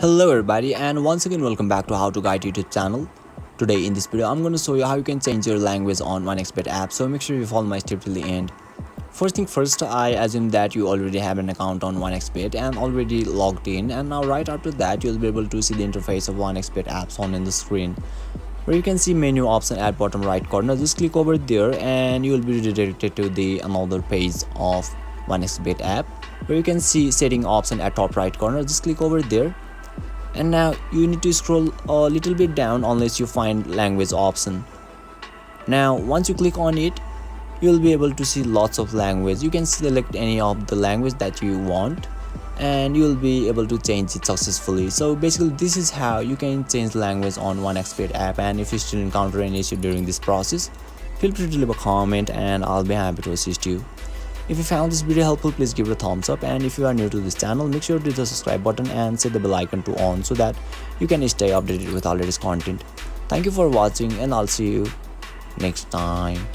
Hello everybody, and once again welcome back to How to Guide YouTube channel. Today in this video I'm going to show you how you can change your language on OneXpert app, so make sure you follow my step till the end. First thing first, I assume that you already have an account on OneXpert and already logged in, and now right after that you'll be able to see the interface of OneXpert apps on in the screen, where you can see menu option at bottom right corner. Just click over there and you will be redirected to the another page of OneXpert app, where you can see setting option at top right corner. Just click over there, and now you need to scroll a little bit down unless you find language option. Now once you click on it, you'll be able to see lots of language. You can select any of the language that you want and you'll be able to change it successfully. So basically this is how you can change language on OneXpert app, and if you still encounter any issue during this process, feel free to leave a comment and I'll be happy to assist you. If you found this video helpful, please give it a thumbs up, and if you are new to this channel, make sure to hit the subscribe button and set the bell icon to on so that you can stay updated with our latest content. Thank you for watching, and I'll see you next time.